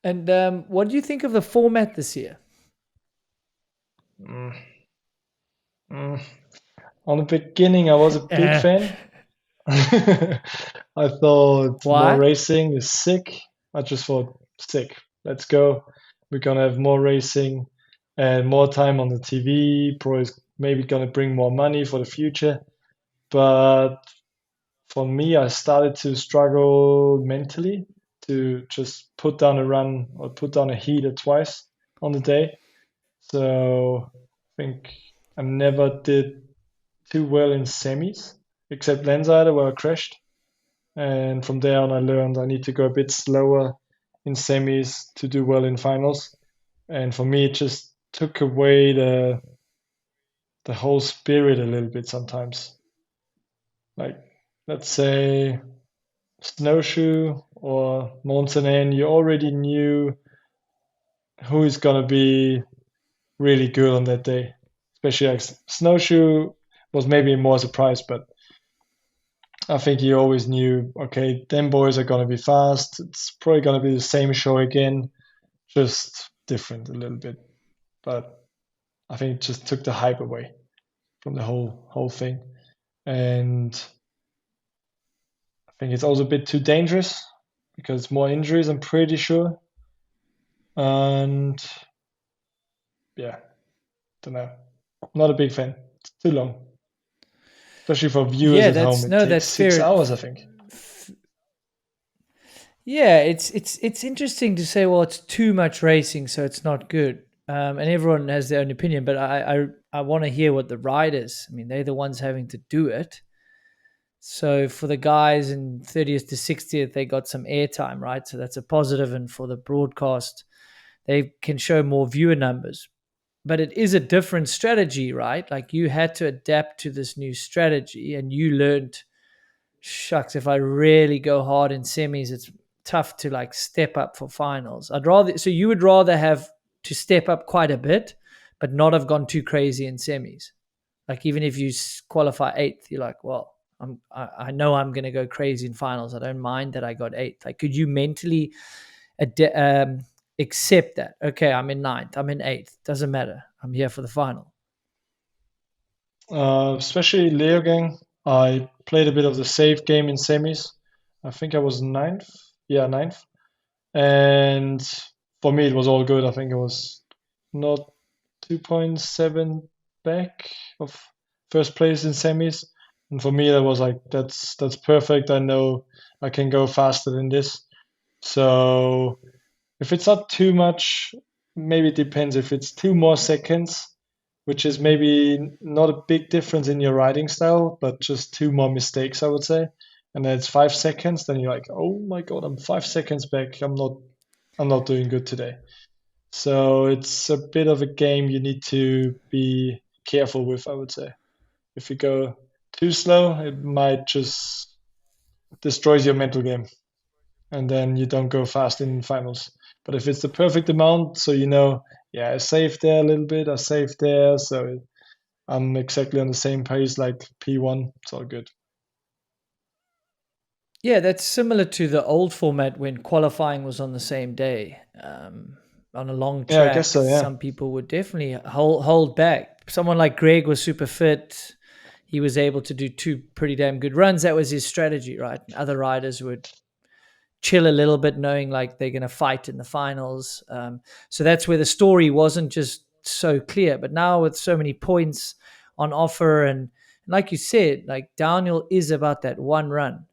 And what do you think of the format this year? Mm, mm. On the beginning, I was a big Uh, fan. I thought more why? racing is sick. I just thought, sick. Let's go. We're gonna have more racing and more time on the TV. Pro is maybe gonna bring more money for the future. But for me, I started to struggle mentally to just put down a run or put down a heater twice on the day. So I think I never did too well in semis, except Lenzerheide where I crashed. And from there on, I learned I need to go a bit slower in semis to do well in finals. And for me, it just took away the whole spirit a little bit sometimes. Like, let's say snowshoe or mountain, you already knew who is gonna be really good on that day. Especially like snowshoe was maybe more a surprise, but I think you always knew, okay, them boys are gonna be fast. It's probably gonna be the same show again, just different a little bit. But I think it just took the hype away from the whole thing. And I think it's also a bit too dangerous because more injuries, I'm pretty sure. And yeah, don't know. Not a big fan. It's too long, especially for viewers Yeah, at home. that's It no, takes that's 6 hours, I think. Yeah, it's interesting to say, well, it's too much racing, so it's not good. And everyone has their own opinion, but I want to hear what the riders. I mean, they're the ones having to do it. So for the guys in 30th to 60th, they got some airtime, right? So that's a positive, and for the broadcast, they can show more viewer numbers. But it is a different strategy, right? Like you had to adapt to this new strategy, and you learned, shucks, if I really go hard in semis, it's tough to like step up for finals. I'd rather, so you would rather have to step up quite a bit, but not have gone too crazy in semis. Like even if you qualify eighth, you're like, well, I know I'm going to go crazy in finals. I don't mind that I got eighth. Like, could you mentally ad- um, accept that? Okay, I'm in ninth, I'm in eighth. Doesn't matter. I'm here for the final. Especially Leogang. I played a bit of the safe game in semis. I think I was ninth. Yeah, ninth. And for me, it was all good. I think it was not 2.7 back of first place in semis. And for me, that was like, that's perfect. I know I can go faster than this. So if it's not too much, maybe it depends. If it's 2 more seconds, which is maybe not a big difference in your riding style, but just 2 more mistakes, I would say. And then it's 5 seconds, then you're like, oh my God, I'm 5 seconds back. I'm not doing good today. So it's a bit of a game you need to be careful with, I would say. If you go too slow, it might just destroys your mental game, and then you don't go fast in finals. But if it's the perfect amount, so you know, yeah, I saved there a little bit, I saved there, so I'm exactly on the same pace like P1. It's all good. Yeah, that's similar to the old format when qualifying was on the same day. On a long Yeah, I guess track, so. Yeah. some people would definitely hold back. Someone like Greg was super fit. He was able to do two pretty damn good runs. That was his strategy, right? Other riders would chill a little bit, knowing like they're going to fight in the finals. So that's where the story wasn't just so clear. But now with so many points on offer, and like you said, like downhill is about that one run.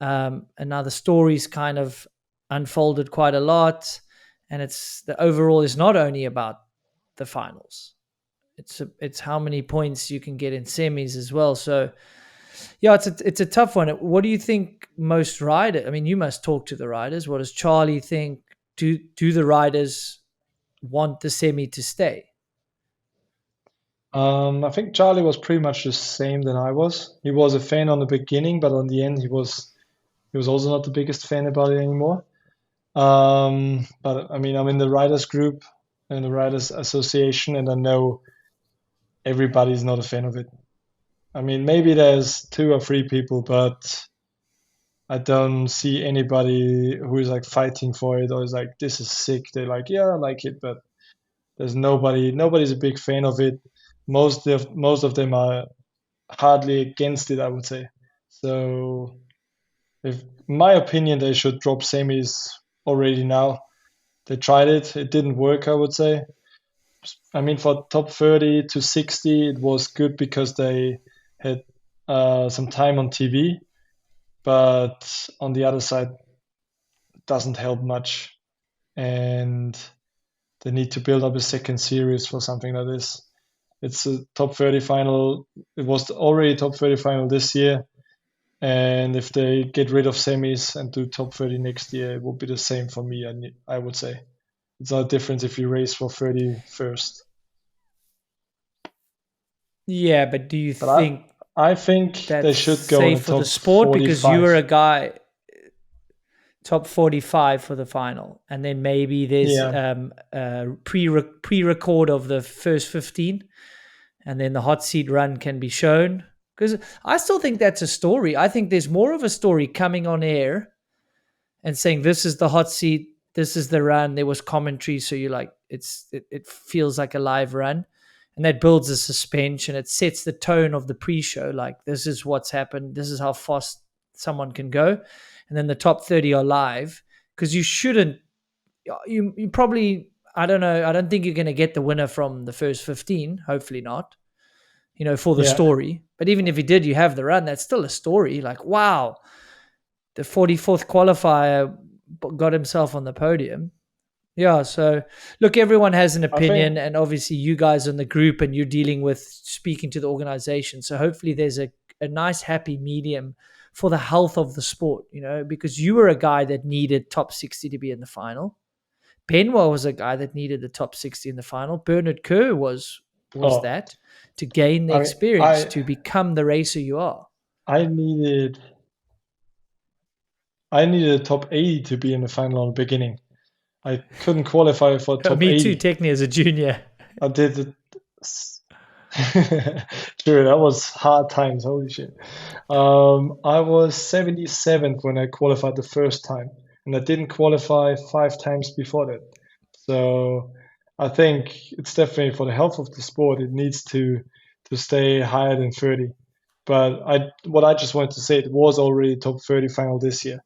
And now the story's kind of unfolded quite a lot, and it's the overall is not only about the finals. It's how many points you can get in semis as well. So yeah, it's a tough one. What do you think most riders? I mean, you must talk to the riders. What does Charlie think? Do the riders want the semi to stay? I think Charlie was pretty much the same than I was. He was a fan on the beginning, but on the end, he was also not the biggest fan about it anymore. But I mean, I'm in the writers group and the writers association, and I know everybody's not a fan of it. I mean, maybe there's 2 or 3 people, but I don't see anybody who is like fighting for it or is like this is sick. They're like, yeah, I like it, but there's nobody's a big fan of it. Most of them are hardly against it, I would say. So, if in my opinion, they should drop semis already now. They tried it, it didn't work, I would say. I mean, for top 30 to 60, it was good because they had some time on TV, but on the other side, it doesn't help much. And they need to build up a second series for something like this. It's a top 30 final. It was already top 30 final this year. And if they get rid of semis and do top 30 next year, it will be the same for me, I would say. It's not a difference if you race for 31st. Yeah, but do you But think I think they that's should go in safe the for the top sport? Because you were 45. a guy top 45 for the final, and then maybe there's Yeah. a pre-record of the first 15, and then the hot seat run can be shown. Because I still think that's a story. I think there's more of a story coming on air and saying this is the hot seat, this is the run. There was commentary, so you like it feels like a live run, and that builds a suspense and it sets the tone of the pre-show. Like this is what's happened, this is how fast someone can go, and then the top 30 are live because you shouldn't. You probably I don't know. I don't think you're going to get the winner from the first 15. Hopefully not. For the Yeah. story. But even if you did, you have the run. That's still a story. Like wow, the 44th qualifier got himself on the podium. Yeah, so look, everyone has an I think, opinion, and obviously you guys in the group and you're dealing with speaking to the organization. So hopefully there's a nice happy medium for the health of the sport, because you were a guy that needed top 60 to be in the final. Benoit was a guy that needed the top 60 in the final. Bernard Kerr was oh, that to gain the I mean, experience to become the racer you are. I needed, I needed a top 80 to be in the final at the beginning. I couldn't qualify for top Me too, 80. technically as a junior. I did it. True, that was hard times. Holy shit. I was 77th when I qualified the first time, and I didn't qualify 5 times before that. So I think it's definitely for the health of the sport. It needs to stay higher than 30. But what I just wanted to say, it was already top 30 final this year.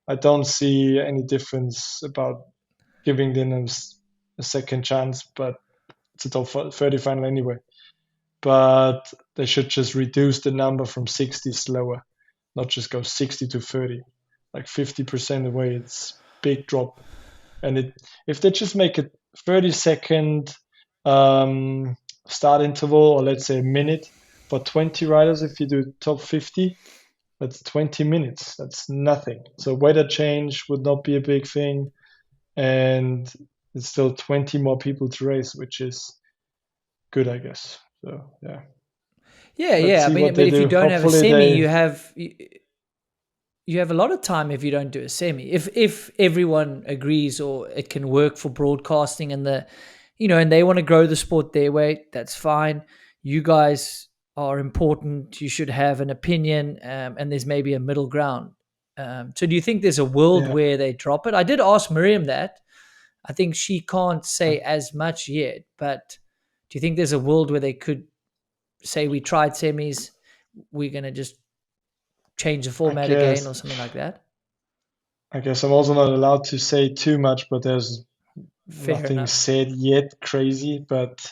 I don't see any difference about giving them a second chance, but it's a top 30 final anyway. But they should just reduce the number from 60 slower, not just go 60 to 30, like 50% away. It's big drop. And if they just make a 30-second start interval, or let's say a minute for 20 riders, if you do top 50, that's 20 minutes. That's nothing. So weather change would not be a big thing, and it's still 20 more people to race, which is good, I guess. So yeah, Yeah, let's yeah. I see mean, what but they if you do. don't have a Hopefully semi, they, you have a lot of time if you don't do a semi. If everyone agrees or it can work for broadcasting and and they want to grow the sport their way, that's fine. You guys are important. You should have an opinion, and there's maybe a middle ground. So, do you think there's a world yeah, where they drop it? I did ask Miriam that. I think she can't say as much yet, but do you think there's a world where they could say we tried semis, we're going to just change the I format again guess or something like that? I guess I'm also not allowed to say too much, but there's Fair nothing enough. said yet crazy. But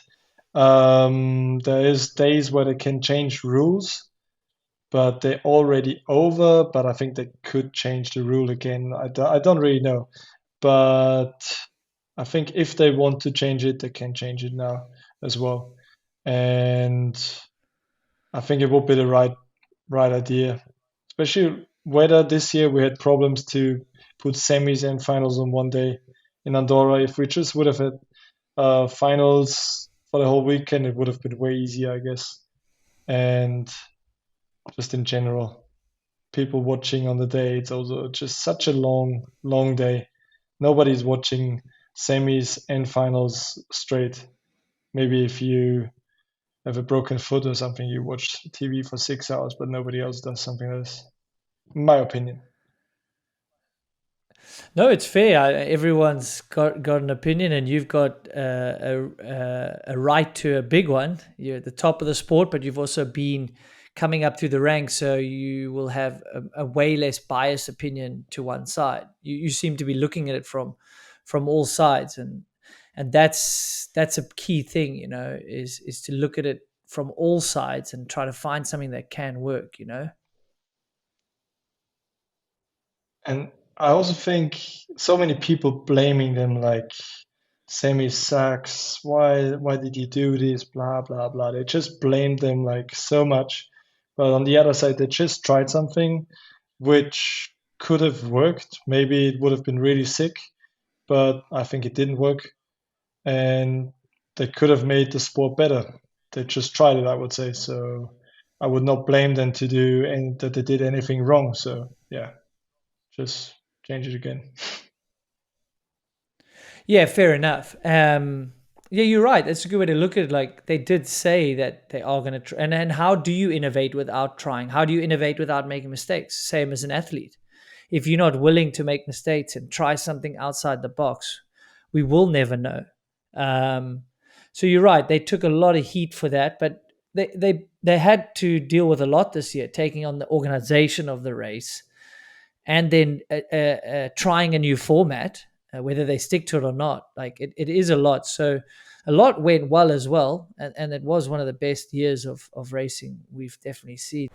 there is days where they can change rules, but they're already over. But I think they could change the rule again. I don't really know, but I think if they want to change it, they can change it now as well. And I think it would be the right idea. Especially whether this year we had problems to put semis and finals on one day in Andorra. If we just would have had finals for the whole weekend, it would have been way easier, I guess. And just in general, people watching on the day, it's also just such a long day. Nobody's watching semis and finals straight. Maybe if you have a broken foot or something, you watch TV for 6 hours, but nobody else does something else. In my opinion. No, it's fair. Everyone's got an opinion, and you've got a right to a big one. You're at the top of the sport, but you've also been coming up through the ranks, so you will have a way less biased opinion to one side. You seem to be looking at it from all sides, and that's a key thing. Is to look at it from all sides and try to find something that can work. And I also think so many people blaming them, like Sammy sucks. Why did you do this? Blah blah blah. They just blame them like so much. But on the other side, they just tried something which could have worked. Maybe it would have been really sick, but I think it didn't work. And they could have made the sport better. They just tried it, I would say. So I would not blame them to do and that they did anything wrong. So yeah, just change it again. Yeah, fair enough. Yeah, you're right. That's a good way to look at it. Like they did say that they are going to, and how do you innovate without trying? How do you innovate without making mistakes? Same as an athlete. If you're not willing to make mistakes and try something outside the box, we will never know. Um, so you're right. They took a lot of heat for that, but they had to deal with a lot this year, taking on the organization of the race and then trying a new format, whether they stick to it or not. Like it is a lot. So a lot went well as well, and it was one of the best years of racing we've definitely seen.